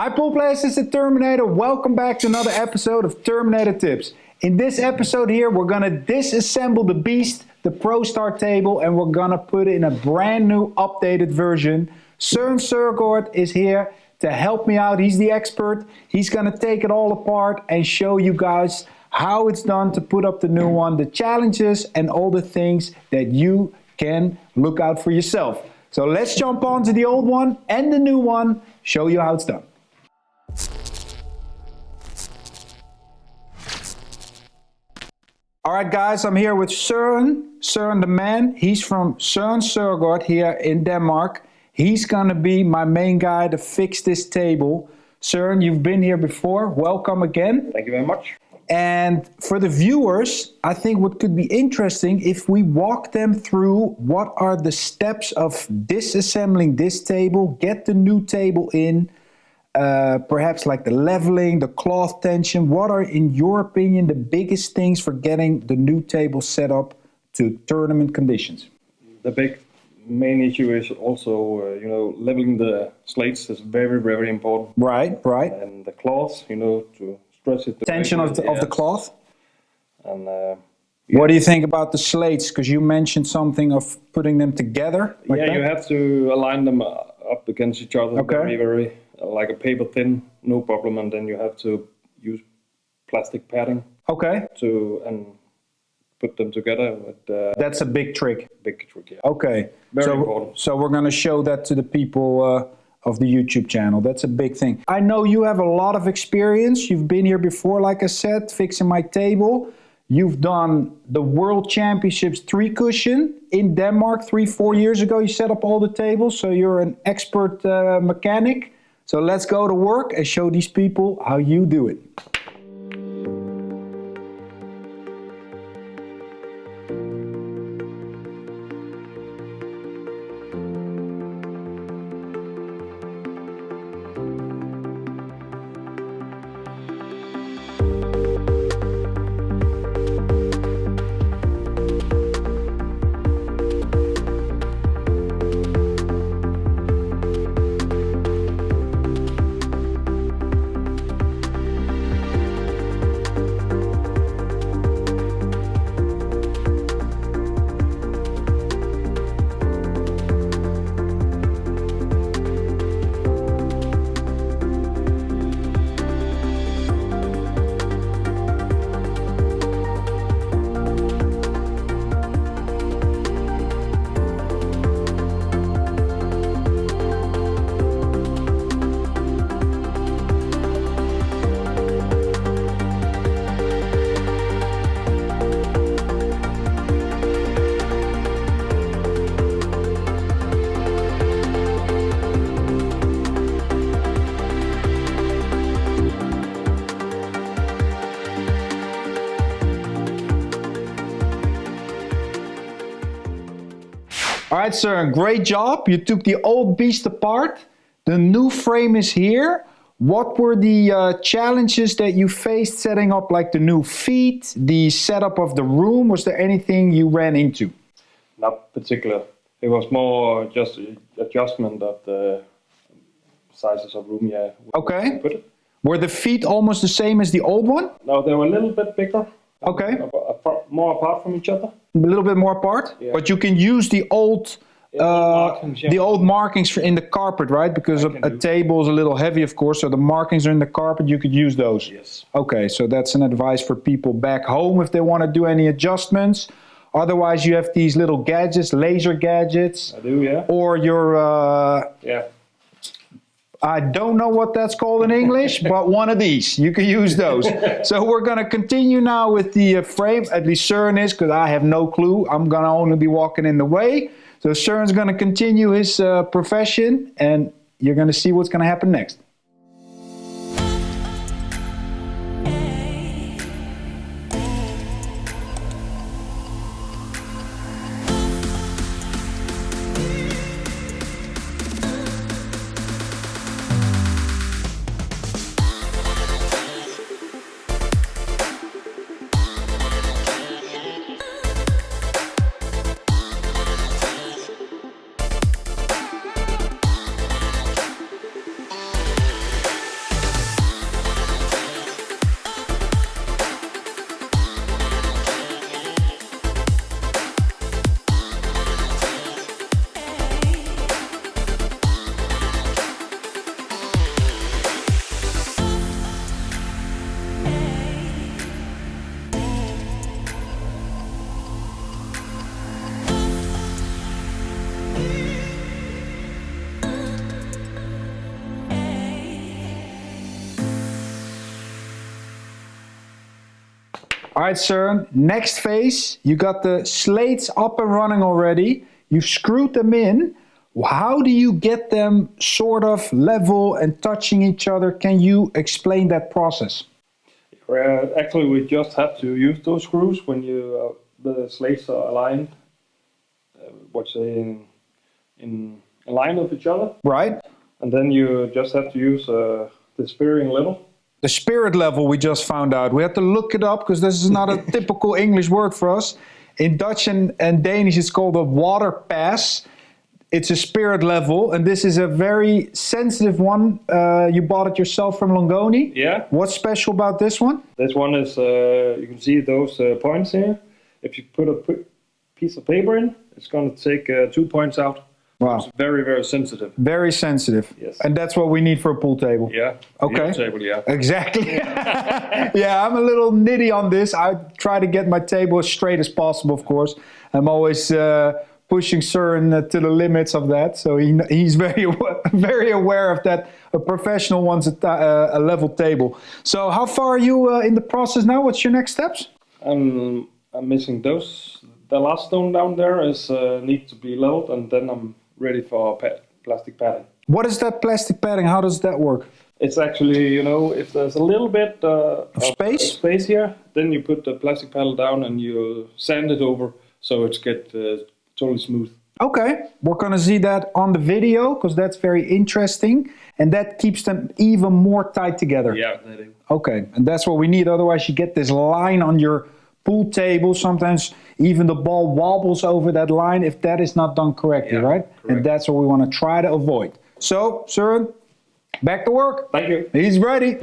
Hi pool players, it's the Terminator. Welcome back to another episode of Terminator Tips. In this episode here, we're gonna disassemble the beast, the ProStar table, and we're gonna put it in a brand new updated version. Søren Søgaard is here to help me out. He's the expert. He's gonna take it all apart and show you guys how it's done to put up the new one, the challenges, and all the things that you can look out for yourself. So let's jump on to the old one and the new one, show you how it's done. All right, guys, I'm here with Søren the man. He's from Søren Søgaard here in Denmark. He's gonna be my main guy to fix this table. Søren, you've been here before. Welcome again. Thank you very much. And for the viewers, I think what could be interesting if we walk them through what are the steps of disassembling this table, get the new table in, perhaps like the leveling, the cloth tension. What are, in your opinion, the biggest things for getting the new table set up to tournament conditions? The main issue is also, leveling the slates is very, very important. Right. And the cloths, to stretch it. The tension of the cloth. And what do you think about the slates? Because you mentioned something of putting them together. Like that? You have to align them up against each other. Okay. Very, very, like a paper thin, no problem. And then you have to use plastic padding. Okay. And put them together with. That's a big trick. Big trick, yeah. Okay. Very important. So we're going to show that to the people of the YouTube channel. That's a big thing. I know you have a lot of experience. You've been here before, like I said, fixing my table. You've done the World Championships 3 cushion in Denmark 3-4 years ago. You set up all the tables, so you're an expert mechanic. So let's go to work and show these people how you do it. All right, sir, great job. You took the old beast apart. The new frame is here. What were the challenges that you faced setting up, like the new feet, the setup of the room? Was there anything you ran into? Not particular. It was more just adjustment of the sizes of room, yeah. Okay. Were the feet almost the same as the old one? No, they were a little bit bigger. Okay. More apart from each other. A little bit more apart? Yeah. But you can use the old markings, yeah. The old markings in the carpet, right? Because a table is a little heavy, of course, so the markings are in the carpet. You could use those. Yes. Okay, so that's an advice for people back home if they want to do any adjustments. Otherwise, you have these little gadgets, laser gadgets. I do, yeah. Or your... yeah. I don't know what that's called in English, but one of these. You can use those. So we're going to continue now with the frame. At least Søren is, because I have no clue. I'm going to only be walking in the way. So Søren's going to continue his profession, and you're going to see what's going to happen next. All right, Søren, next phase. You got the slates up and running already. You've screwed them in. How do you get them sort of level and touching each other? Can you explain that process? Actually, we just have to use those screws when the slates are aligned. In line with each other. Right. And then you just have to use the spearing level. The spirit level we just found out. We had to look it up because this is not a typical English word for us. In Dutch and Danish it's called a water pass. It's a spirit level, and this is a very sensitive one. You bought it yourself from Longoni? Yeah. What's special about this one? This one is, you can see those points here. If you put a piece of paper in, it's going to take 2 points out. Wow. It's very, very sensitive. Very sensitive. Yes. And that's what we need for a pool table. Yeah. Okay. Table, yeah. Exactly. Yeah, I'm a little nitty on this. I try to get my table as straight as possible, of course. I'm always pushing Søren to the limits of that. So he's very aware of that. A professional wants a level table. So how far are you in the process now? What's your next steps? I'm missing those. The last stone down there is needs to be leveled, and then I'm ready for plastic padding. What is that plastic padding? How does that work? It's actually, if there's a little bit of space here, then you put the plastic paddle down and you sand it over so it's totally smooth. Okay, we're gonna see that on the video because that's very interesting, and that keeps them even more tight together. Yeah, that is. Okay, and that's what we need. Otherwise, you get this line on your pool table. Sometimes even the ball wobbles over that line if that is not done correctly, Yeah, right? correct. And that's what we want to try to avoid. So, Søren, back to work. Thank you. He's ready.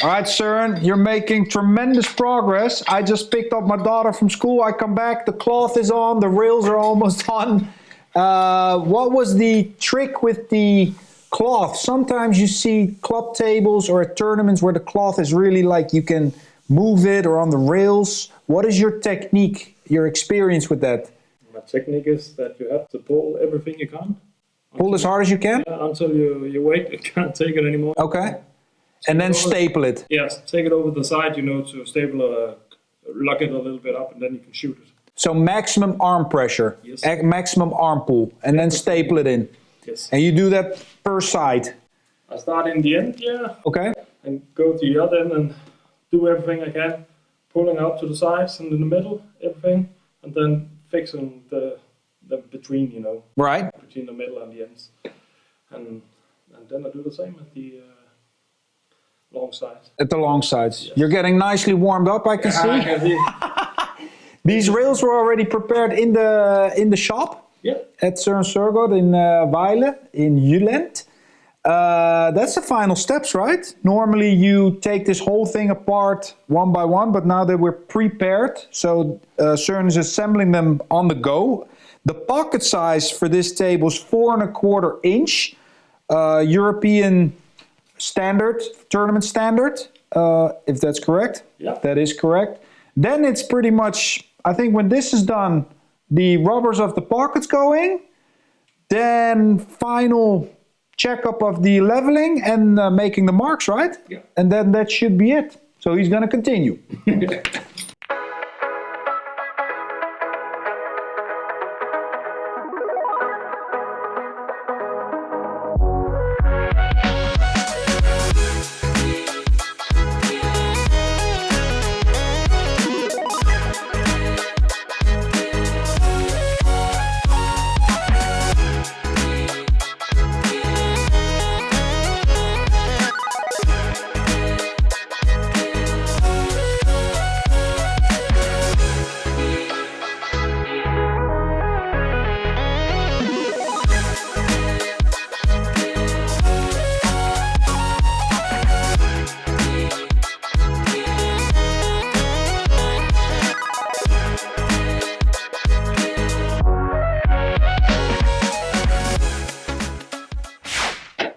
All right, Søren, you're making tremendous progress. I just picked up my daughter from school. I come back, the cloth is on, the rails are almost on. What was the trick with the cloth? Sometimes you see club tables or at tournaments where the cloth is really like you can move it or on the rails. What is your technique, your experience with that? My technique is that you have to pull everything you can. Pull as hard as you can? Until you wait, you can't take it anymore. Okay. And then staple it. Yes, take it over the side, to staple, lock it a little bit up, and then you can shoot it. So maximum arm pressure, Yes. maximum arm pull, and then staple it in. Yes. And you do that per side. I start in the end, Okay. and go to the other end and do everything I can, pulling out to the sides and in the middle, everything, and then fixing the between, Right. between the middle and the ends. And then I do the same at the long sides. At the long sides. Yes. You're getting nicely warmed up, I can see. These rails were already prepared in the shop at Søren Søgaard in Vejle, in Jylland. That's the final steps, right? Normally you take this whole thing apart one by one, but now that we're prepared, so Søren is assembling them on the go. The pocket size for this table is 4¼ inch, European standard, tournament standard, if that's correct. Yeah. That is correct. Then it's pretty much, I think when this is done, the rubbers of the pockets going, then final checkup of the leveling and making the marks, right? Yeah. And then that should be it. So he's going to continue.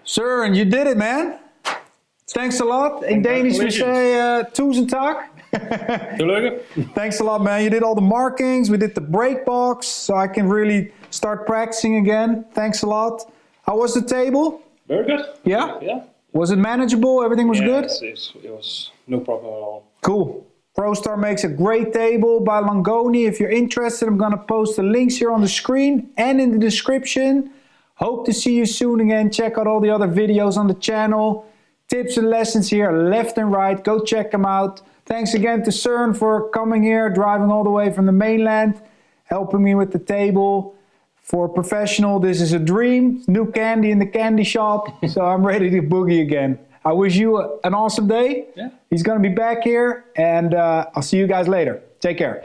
Søren, you did it, man. Thanks a lot. In Danish we say tusind tak. Tillykke. Thanks a lot, man. You did all the markings. We did the break box, so I can really start practicing again. Thanks a lot. How was the table? Very good. Yeah? Yeah. Was it manageable? Everything was good? It was no problem at all. Cool. ProStar makes a great table by Longoni. If you're interested, I'm going to post the links here on the screen and in the description. Hope to see you soon again. Check out all the other videos on the channel. Tips and lessons here left and right. Go check them out. Thanks again to Søren for coming here, driving all the way from the mainland, helping me with the table. For a professional, this is a dream. New candy in the candy shop. So I'm ready to boogie again. I wish you an awesome day. Yeah. He's going to be back here, and I'll see you guys later. Take care.